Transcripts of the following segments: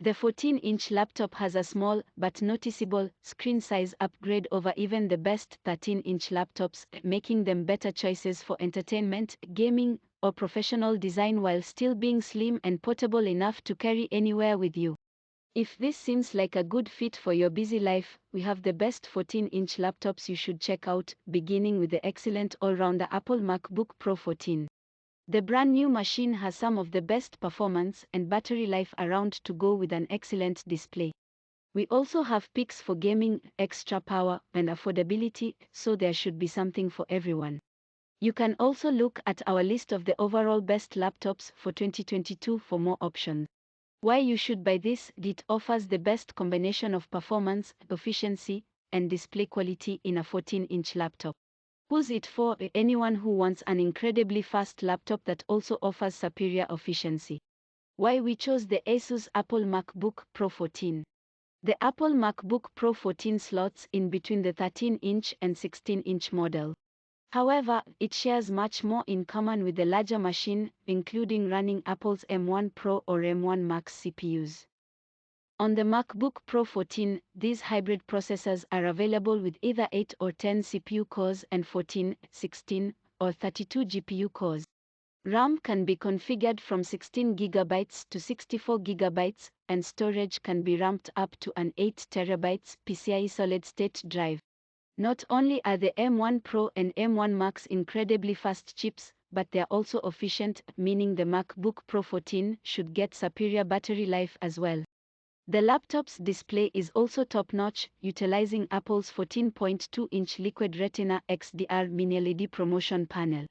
The 14-inch laptop has a small, but noticeable, screen size upgrade over even the best 13-inch laptops, making them better choices for entertainment, gaming, or professional design while still being slim and portable enough to carry anywhere with you. If this seems like a good fit for your busy life, we have the best 14-inch laptops you should check out, beginning with the excellent all-rounder Apple MacBook Pro 14. The brand new machine has some of the best performance and battery life around to go with an excellent display. We also have picks for gaming, extra power, and affordability, so there should be something for everyone. You can also look at our list of the overall best laptops for 2022 for more options. Why you should buy this? It offers the best combination of performance, efficiency, and display quality in a 14-inch laptop. Who's it for? Anyone who wants an incredibly fast laptop that also offers superior efficiency. Why we chose the Asus Apple MacBook Pro 14. The Apple MacBook Pro 14 slots in between the 13-inch and 16-inch model. However, it shares much more in common with the larger machine, including running Apple's M1 Pro or M1 Max CPUs. On the MacBook Pro 14, these hybrid processors are available with either 8 or 10 CPU cores and 14, 16, or 32 GPU cores. RAM can be configured from 16 GB to 64 GB, and storage can be ramped up to an 8 TB PCIe solid-state drive. Not only are the M1 Pro and M1 Max incredibly fast chips, but they're also efficient, meaning the MacBook Pro 14 should get superior battery life as well. The laptop's display is also top-notch, utilizing Apple's 14.2-inch Liquid Retina XDR Mini LED promotion panel.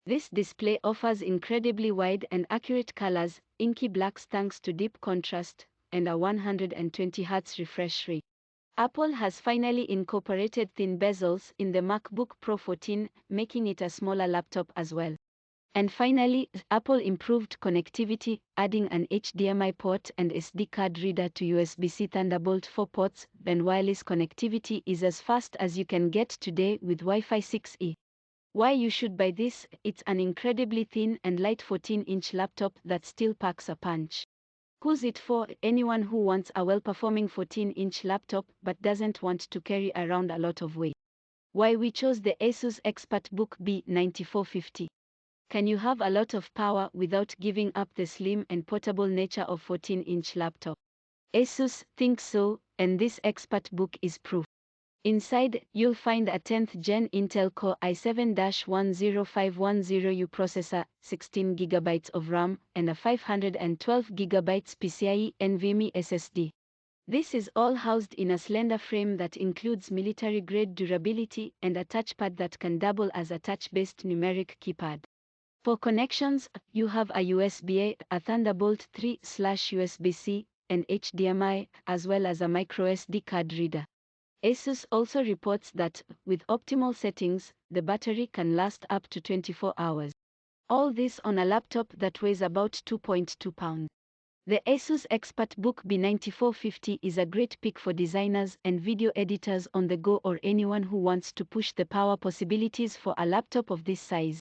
This display offers incredibly wide and accurate colors, inky blacks thanks to deep contrast, and a 120 Hz refresh rate. Apple has finally incorporated thin bezels in the MacBook Pro 14, making it a smaller laptop as well. And finally, Apple improved connectivity, adding an HDMI port and SD card reader to USB-C Thunderbolt 4 ports, and wireless connectivity is as fast as you can get today with Wi-Fi 6E. Why you should buy this? It's an incredibly thin and light 14-inch laptop that still packs a punch. Who's it for? Anyone who wants a well-performing 14-inch laptop but doesn't want to carry around a lot of weight. Why we chose the Asus ExpertBook B9450. Can you have a lot of power without giving up the slim and portable nature of 14-inch laptop? Asus thinks so, and this ExpertBook is proof. Inside, you'll find a 10th Gen Intel Core i7-10510U processor, 16 GB of RAM, and a 512 GB PCIe NVMe SSD. This is all housed in a slender frame that includes military-grade durability and a touchpad that can double as a touch-based numeric keypad. For connections, you have a USB-A, a Thunderbolt 3/USB-C, and HDMI, as well as a microSD card reader. Asus also reports that, with optimal settings, the battery can last up to 24 hours. All this on a laptop that weighs about 2.2 pounds. The Asus ExpertBook B9450 is a great pick for designers and video editors on the go or anyone who wants to push the power possibilities for a laptop of this size.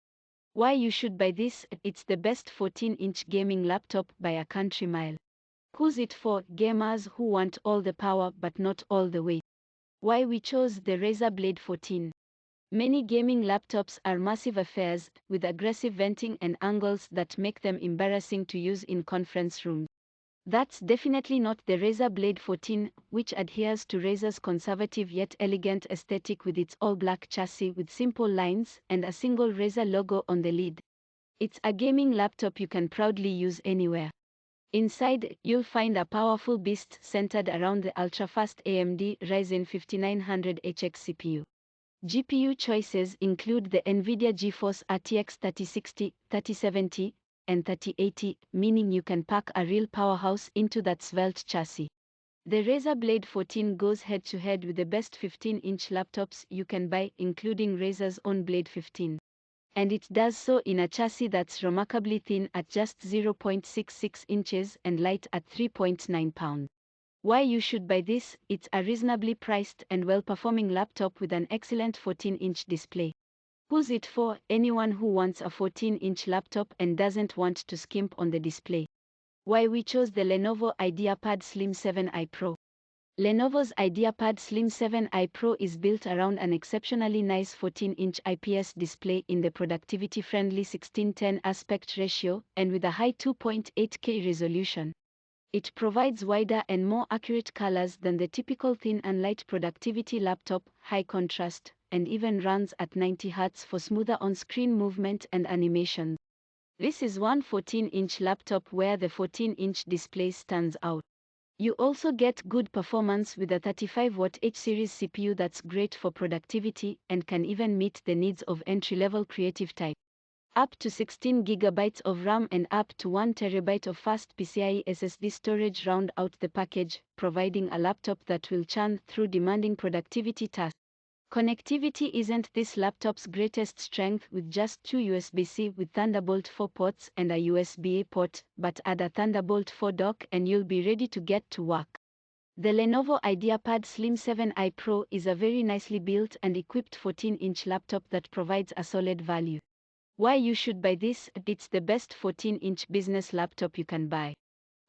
Why you should buy this? It's the best 14-inch gaming laptop by a country mile. Who's it for? Gamers who want all the power but not all the weight. Why we chose the Razer Blade 14. Many gaming laptops are massive affairs, with aggressive venting and angles that make them embarrassing to use in conference rooms. That's definitely not the Razer Blade 14, which adheres to Razer's conservative yet elegant aesthetic with its all-black chassis with simple lines and a single Razer logo on the lid. It's a gaming laptop you can proudly use anywhere. Inside, you'll find a powerful beast centered around the ultra-fast AMD Ryzen 5900HX CPU. GPU choices include the NVIDIA GeForce RTX 3060, 3070, and 3080, meaning you can pack a real powerhouse into that svelte chassis. The Razer Blade 14 goes head-to-head with the best 15-inch laptops you can buy, including Razer's own Blade 15. And it does so in a chassis that's remarkably thin at just 0.66 inches and light at 3.9 pounds. Why you should buy this? It's a reasonably priced and well-performing laptop with an excellent 14-inch display. Who's it for? Anyone who wants a 14-inch laptop and doesn't want to skimp on the display. Why we chose the Lenovo IdeaPad Slim 7i Pro. Lenovo's IdeaPad Slim 7i Pro is built around an exceptionally nice 14-inch IPS display in the productivity-friendly 16:10 aspect ratio and with a high 2.8K resolution. It provides wider and more accurate colors than the typical thin and light productivity laptop, high contrast, and even runs at 90 Hz for smoother on-screen movement and animation. This is one 14-inch laptop where the 14-inch display stands out. You also get good performance with a 35-watt H-series CPU that's great for productivity and can even meet the needs of entry-level creative type. Up to 16 GB of RAM and up to 1 TB of fast PCIe SSD storage round out the package, providing a laptop that will churn through demanding productivity tasks. Connectivity isn't this laptop's greatest strength with just two USB-C with Thunderbolt 4 ports and a USB-A port, but add a Thunderbolt 4 dock and you'll be ready to get to work. The Lenovo IdeaPad Slim 7i Pro is a very nicely built and equipped 14-inch laptop that provides a solid value. Why you should buy this? It's the best 14-inch business laptop you can buy.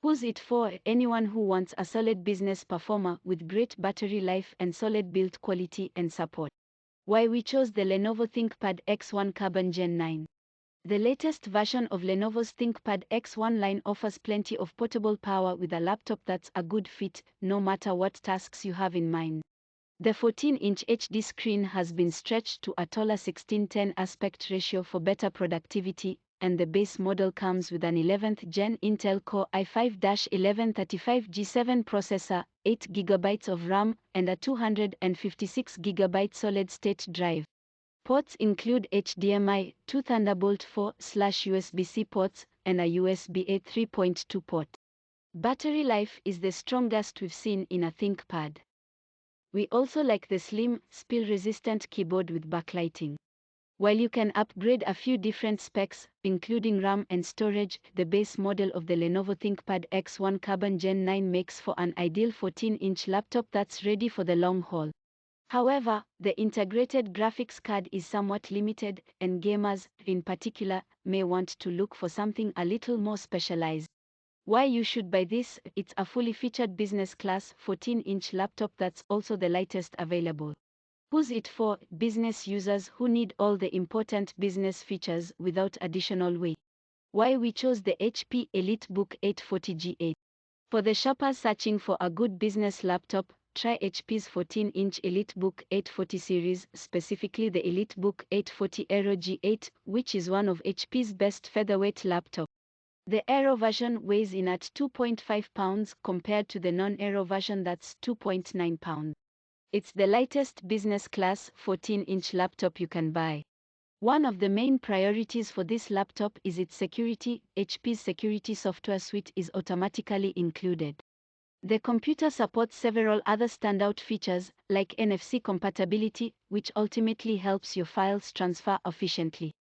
Who's it for? Anyone who wants a solid business performer with great battery life and solid build quality and support. Why we chose the Lenovo ThinkPad X1 Carbon Gen 9. The latest version of Lenovo's ThinkPad X1 line offers plenty of portable power with a laptop that's a good fit, no matter what tasks you have in mind. The 14-inch HD screen has been stretched to a taller 16:10 aspect ratio for better productivity, and the base model comes with an 11th Gen Intel Core i5-1135G7 processor, 8 GB of RAM, and a 256 GB solid-state drive. Ports include HDMI, two Thunderbolt 4/USB-C ports, and a USB-A 3.2 port. Battery life is the strongest we've seen in a ThinkPad. We also like the slim, spill-resistant keyboard with backlighting. While you can upgrade a few different specs, including RAM and storage, the base model of the Lenovo ThinkPad X1 Carbon Gen 9 makes for an ideal 14-inch laptop that's ready for the long haul. However, the integrated graphics card is somewhat limited, and gamers, in particular, may want to look for something a little more specialized. Why you should buy this? It's a fully featured business class 14-inch laptop that's also the lightest available. Who's it for? Business users who need all the important business features without additional weight. Why we chose the HP EliteBook 840G8. For the shoppers searching for a good business laptop, try HP's 14-inch EliteBook 840 series, specifically the EliteBook 840 Aero G8, which is one of HP's best featherweight laptops. The Aero version weighs in at 2.5 pounds compared to the non-Aero version that's 2.9 pounds. It's the lightest business class 14-inch laptop you can buy. One of the main priorities for this laptop is its security. HP's security software suite is automatically included. The computer supports several other standout features, like NFC compatibility, which ultimately helps your files transfer efficiently.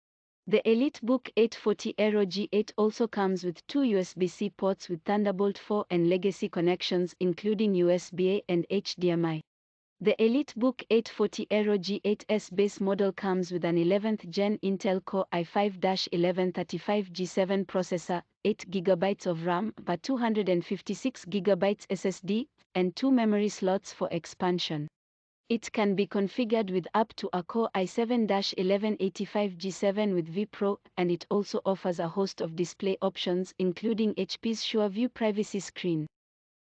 The EliteBook 840 Aero G8 also comes with two USB-C ports with Thunderbolt 4 and legacy connections including USB-A and HDMI. The EliteBook 840 Aero G8's base model comes with an 11th Gen Intel Core i5-1135G7 processor, 8 GB of RAM but 256 GB SSD, and two memory slots for expansion. It can be configured with up to a Core i7-1185G7 with vPro, and it also offers a host of display options including HP's SureView privacy screen.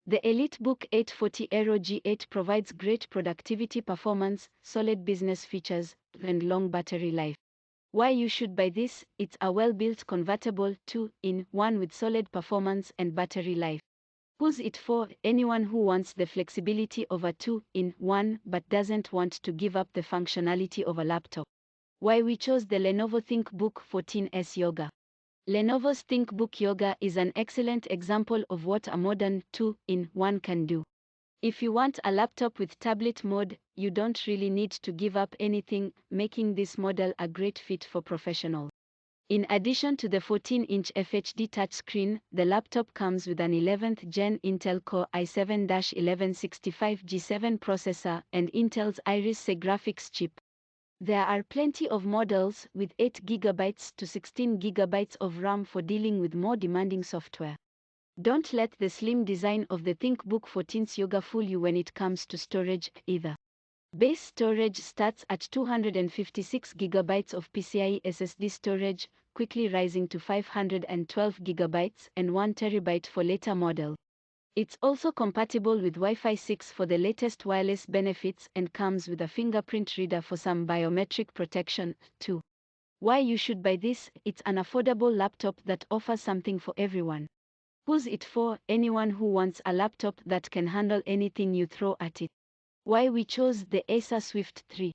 The EliteBook 840 Aero G8 provides great productivity performance, solid business features, and long battery life. Why you should buy this? It's a well-built convertible 2-in-1 with solid performance and battery life. Who's it for? Anyone who wants the flexibility of a 2-in-1 but doesn't want to give up the functionality of a laptop. Why we chose the Lenovo ThinkBook 14S Yoga. Lenovo's ThinkBook Yoga is an excellent example of what a modern 2-in-1 can do. If you want a laptop with tablet mode, you don't really need to give up anything, making this model a great fit for professionals. In addition to the 14-inch FHD touchscreen, the laptop comes with an 11th Gen Intel Core i7-1165G7 processor and Intel's Iris-Xe graphics chip. There are plenty of models with 8 GB to 16 GB of RAM for dealing with more demanding software. Don't let the slim design of the ThinkBook 14's Yoga fool you when it comes to storage, either. Base storage starts at 256 GB of PCIe SSD storage, quickly rising to 512 GB and 1 TB for later models. It's also compatible with Wi-Fi 6 for the latest wireless benefits and comes with a fingerprint reader for some biometric protection, too. Why you should buy this? It's an affordable laptop that offers something for everyone. Who's it for? Anyone who wants a laptop that can handle anything you throw at it. Why we chose the Acer Swift 3.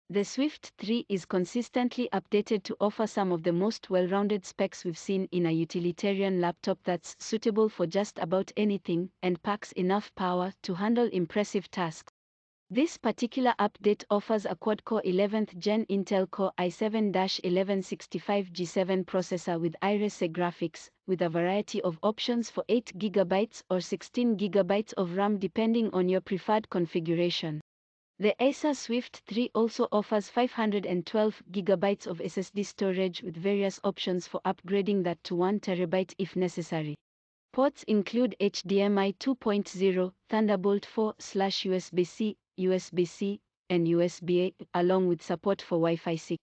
The Swift 3 is consistently updated to offer some of the most well-rounded specs we've seen in a utilitarian laptop that's suitable for just about anything and packs enough power to handle impressive tasks. This particular update offers a quad-core 11th Gen Intel Core i7-1165G7 processor with Iris graphics, with a variety of options for 8 GB or 16 GB of RAM depending on your preferred configuration. The Acer Swift 3 also offers 512 GB of SSD storage with various options for upgrading that to 1 TB if necessary. Ports include HDMI 2.0, Thunderbolt 4/USB-C, USB-C, and USB-A, along with support for Wi-Fi 6.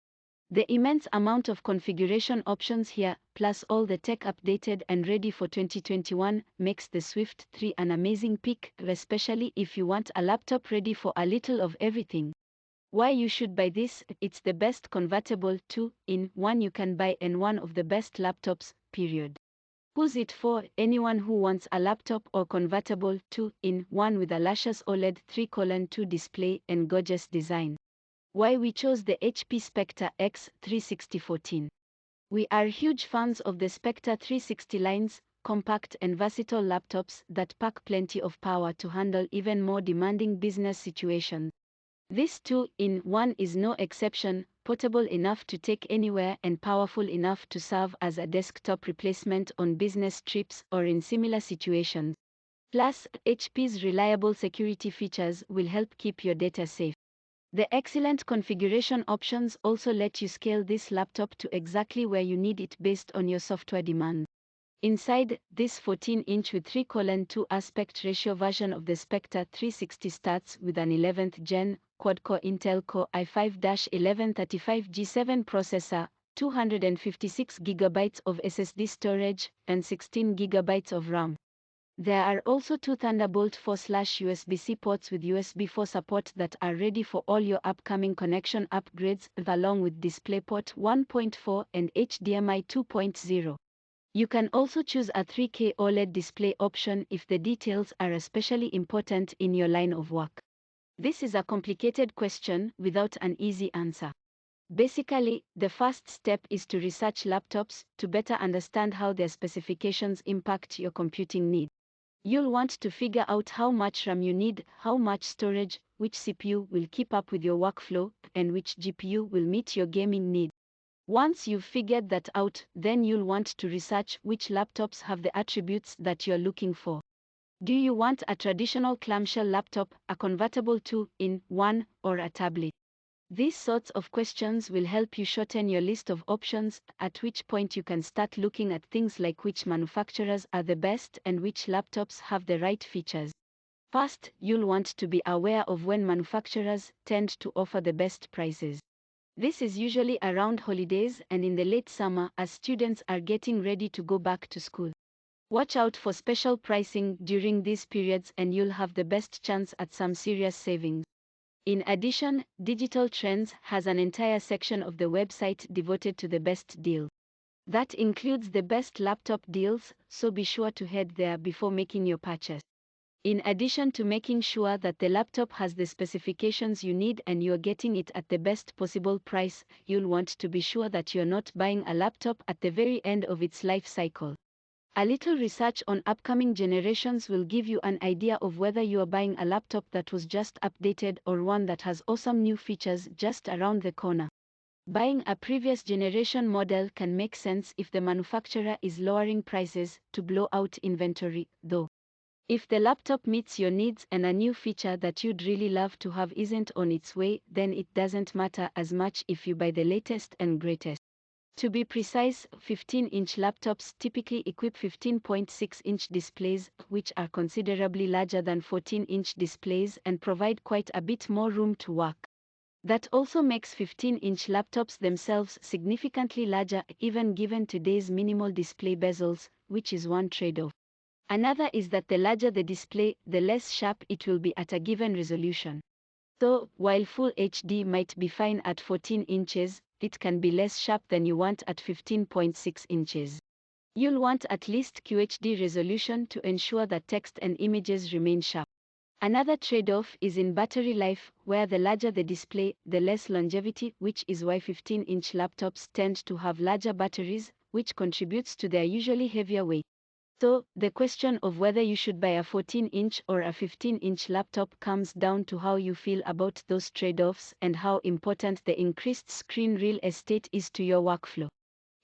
The immense amount of configuration options here, plus all the tech updated and ready for 2021, makes the Swift 3 an amazing pick, especially if you want a laptop ready for a little of everything. Why you should buy this? It's the best convertible 2-in-1 you can buy and one of the best laptops, period. Who's it for? Anyone who wants a laptop or convertible 2-in-1 with a luscious OLED 3:2 display and gorgeous design. Why we chose the HP Spectre X36014. We are huge fans of the Spectre 360 lines, compact and versatile laptops that pack plenty of power to handle even more demanding business situations. This 2-in-1 is no exception, portable enough to take anywhere and powerful enough to serve as a desktop replacement on business trips or in similar situations. Plus, HP's reliable security features will help keep your data safe. The excellent configuration options also let you scale this laptop to exactly where you need it based on your software demands. Inside, this 14-inch with 3:2 aspect ratio version of the Spectre 360 starts with an 11th Gen quad-core Intel Core i5-1135G7 processor, 256 GB of SSD storage, and 16 GB of RAM. There are also two Thunderbolt 4/USB-C ports with USB 4 support that are ready for all your upcoming connection upgrades, along with DisplayPort 1.4 and HDMI 2.0. You can also choose a 3K OLED display option if the details are especially important in your line of work. This is a complicated question without an easy answer. Basically, the first step is to research laptops to better understand how their specifications impact your computing needs. You'll want to figure out how much RAM you need, how much storage, which CPU will keep up with your workflow, and which GPU will meet your gaming needs. Once you've figured that out, then you'll want to research which laptops have the attributes that you're looking for. Do you want a traditional clamshell laptop, a convertible 2-in-1, or a tablet? These sorts of questions will help you shorten your list of options, at which point you can start looking at things like which manufacturers are the best and which laptops have the right features. First, you'll want to be aware of when manufacturers tend to offer the best prices. This is usually around holidays and in the late summer as students are getting ready to go back to school. Watch out for special pricing during these periods and you'll have the best chance at some serious savings. In addition, Digital Trends has an entire section of the website devoted to the best deal. That includes the best laptop deals, so be sure to head there before making your purchase. In addition to making sure that the laptop has the specifications you need and you're getting it at the best possible price, you'll want to be sure that you're not buying a laptop at the very end of its life cycle. A little research on upcoming generations will give you an idea of whether you are buying a laptop that was just updated or one that has awesome new features just around the corner. Buying a previous generation model can make sense if the manufacturer is lowering prices to blow out inventory, though. If the laptop meets your needs and a new feature that you'd really love to have isn't on its way, then it doesn't matter as much if you buy the latest and greatest. To be precise, 15-inch laptops typically equip 15.6-inch displays, which are considerably larger than 14-inch displays and provide quite a bit more room to work. That also makes 15-inch laptops themselves significantly larger, even given today's minimal display bezels, which is one trade-off. Another is that the larger the display, the less sharp it will be at a given resolution. So, while Full HD might be fine at 14 inches, it can be less sharp than you want at 15.6 inches. You'll want at least QHD resolution to ensure that text and images remain sharp. Another trade-off is in battery life, where the larger the display, the less longevity, which is why 15-inch laptops tend to have larger batteries, which contributes to their usually heavier weight. So, the question of whether you should buy a 14-inch or a 15-inch laptop comes down to how you feel about those trade-offs and how important the increased screen real estate is to your workflow.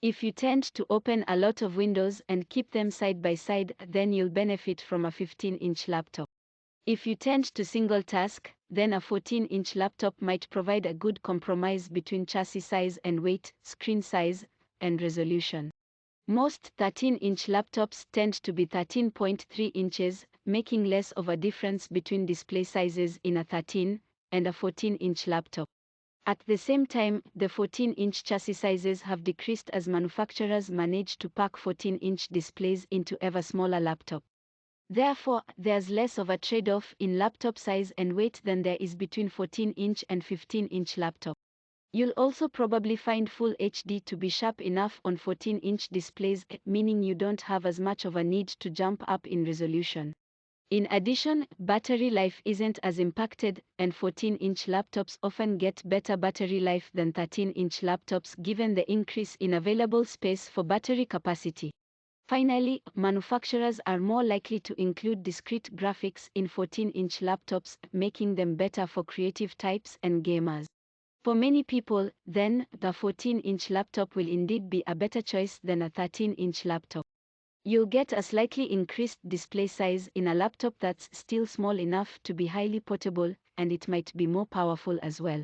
If you tend to open a lot of windows and keep them side by side, then you'll benefit from a 15-inch laptop. If you tend to single task, then a 14-inch laptop might provide a good compromise between chassis size and weight, screen size, and resolution. Most 13-inch laptops tend to be 13.3 inches, making less of a difference between display sizes in a 13 and a 14-inch laptop. At the same time, the 14-inch chassis sizes have decreased as manufacturers manage to pack 14-inch displays into ever smaller laptops. Therefore, there's less of a trade-off in laptop size and weight than there is between 14-inch and 15-inch laptop. You'll also probably find Full HD to be sharp enough on 14-inch displays, meaning you don't have as much of a need to jump up in resolution. In addition, battery life isn't as impacted, and 14-inch laptops often get better battery life than 13-inch laptops given the increase in available space for battery capacity. Finally, manufacturers are more likely to include discrete graphics in 14-inch laptops, making them better for creative types and gamers. For many people, then, the 14-inch laptop will indeed be a better choice than a 13-inch laptop. You'll get a slightly increased display size in a laptop that's still small enough to be highly portable, and it might be more powerful as well.